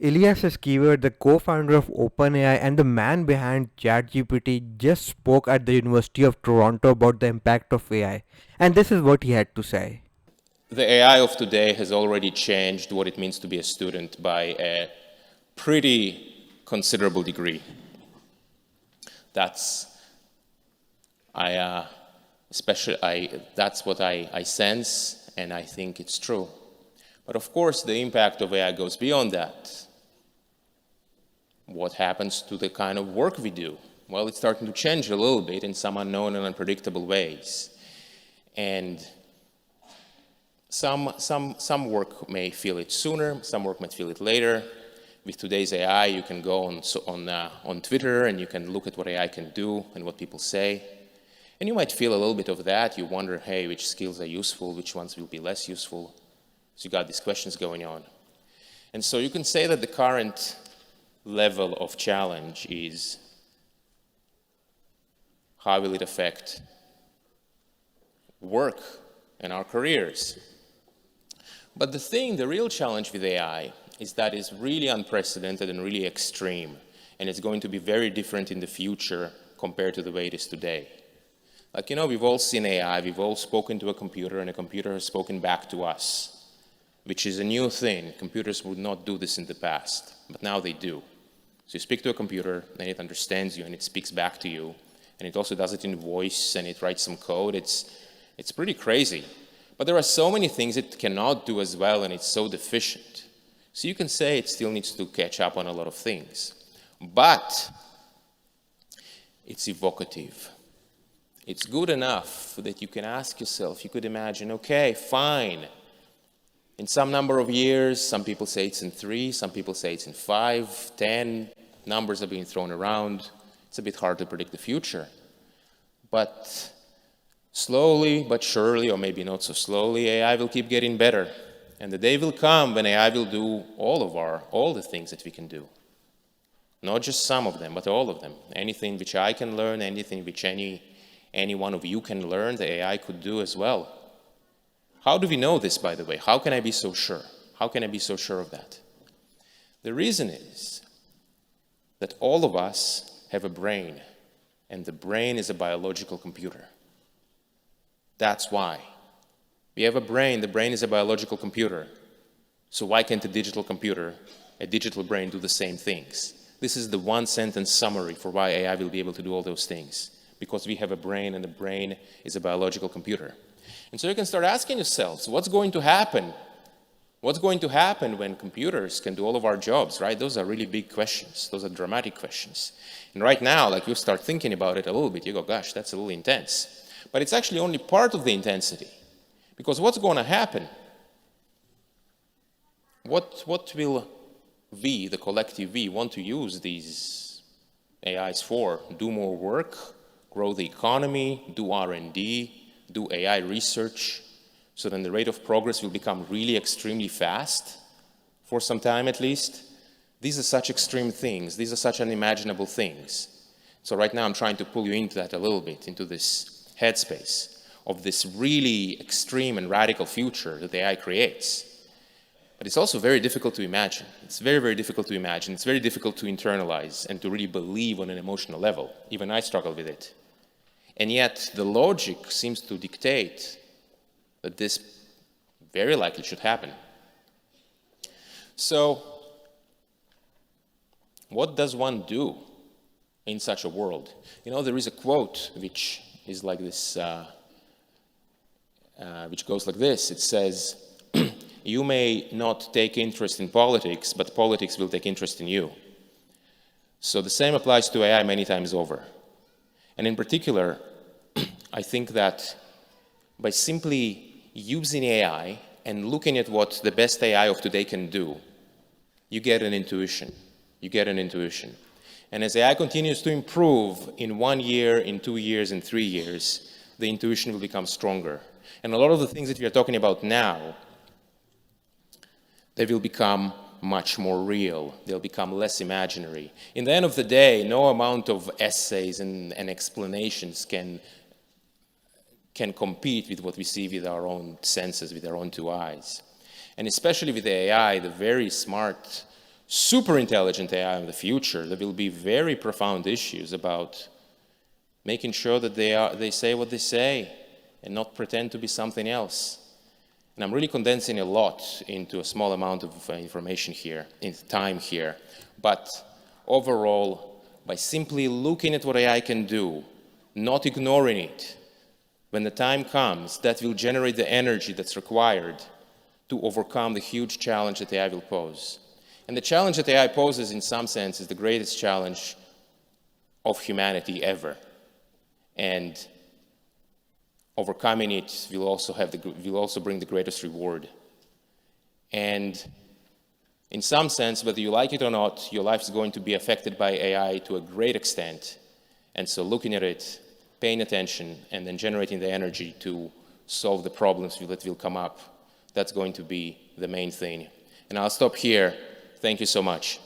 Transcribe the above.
Ilya Sutskever, the co-founder of OpenAI and the man behind ChatGPT, just spoke at the University of Toronto about the impact of AI. And this is what he had to say. The AI of today has already changed what it means to be a student by a pretty considerable degree. That's what I sense, and I think it's true. But of course, the impact of AI goes beyond that. What happens to the kind of work we do? Well, it's starting to change a little bit in some unknown and unpredictable ways. And some work may feel it sooner, some work might feel it later. With today's AI, you can go on Twitter and you can look at what AI can do and what people say. And you might feel a little bit of that. You wonder, hey, which skills are useful, which ones will be less useful. So you got these questions going on. And so you can say that the current level of challenge is how will it affect work and our careers. But the real challenge with AI is that it's really unprecedented and really extreme, and it's going to be very different in the future compared to the way it is today. Like, we've all seen AI, we've all spoken to a computer, and a computer has spoken back to us, which is a new thing. Computers would not do this in the past, but now they do. So you speak to a computer, and it understands you, and it speaks back to you, and it also does it in voice, and it writes some code. It's pretty crazy. But there are so many things it cannot do as well, and it's so deficient. So you can say it still needs to catch up on a lot of things. But it's evocative. It's good enough that you can ask yourself, you could imagine, okay, fine. In some number of years, some people say it's in 3, some people say it's in 5, 10, numbers are being thrown around. It's a bit hard to predict the future. But slowly but surely, or maybe not so slowly, AI will keep getting better. And the day will come when AI will do all the things that we can do. Not just some of them, but all of them. Anything which I can learn, anything which any one of you can learn, the AI could do as well. How do we know this, by the way? How can I be so sure? How can I be so sure of that? The reason is that all of us have a brain, and the brain is a biological computer. That's why. We have a brain, the brain is a biological computer. So why can't a digital computer, a digital brain, do the same things? This is the one-sentence summary for why AI will be able to do all those things. Because we have a brain, and the brain is a biological computer. And so you can start asking yourselves, what's going to happen? What's going to happen when computers can do all of our jobs, right? Those are really big questions. Those are dramatic questions. And right now, like, you start thinking about it a little bit, you go, gosh, that's a little intense. But it's actually only part of the intensity. Because what's going to happen? What will we, the collective we, want to use these AIs for? Do more work, grow the economy, do R&D, do AI research, so then the rate of progress will become really extremely fast, for some time at least. These are such extreme things. These are such unimaginable things. So right now I'm trying to pull you into that a little bit, into this headspace of this really extreme and radical future that AI creates. But it's also very difficult to imagine. It's very, very difficult to imagine. It's very difficult to internalize and to really believe on an emotional level. Even I struggle with it. And yet the logic seems to dictate that this very likely should happen. So what does one do in such a world? There is a quote which is like this, which goes like this. It says, you may not take interest in politics, but politics will take interest in you. So the same applies to AI many times over. And in particular, I think that by simply using AI and looking at what the best AI of today can do, you get an intuition. You get an intuition. And as AI continues to improve in 1 year, in 2 years, in 3 years, the intuition will become stronger. And a lot of the things that we are talking about now, they will become much more real. They'll become less imaginary. In the end of the day, no amount of essays and explanations can compete with what we see with our own senses, with our own 2 eyes. And especially with AI, the very smart super intelligent AI in the future, there will be very profound issues about making sure that they say what they say and not pretend to be something else. And I'm really condensing a lot into a small amount of information here, in time here. But overall, by simply looking at what AI can do, not ignoring it, when the time comes, that will generate the energy that's required to overcome the huge challenge that AI will pose. And the challenge that AI poses, in some sense, is the greatest challenge of humanity ever. And overcoming it will also bring the greatest reward. And in some sense, whether you like it or not, your life is going to be affected by AI to a great extent. And so looking at it, paying attention, and then generating the energy to solve the problems that will come up, that's going to be the main thing. And I'll stop here. Thank you so much.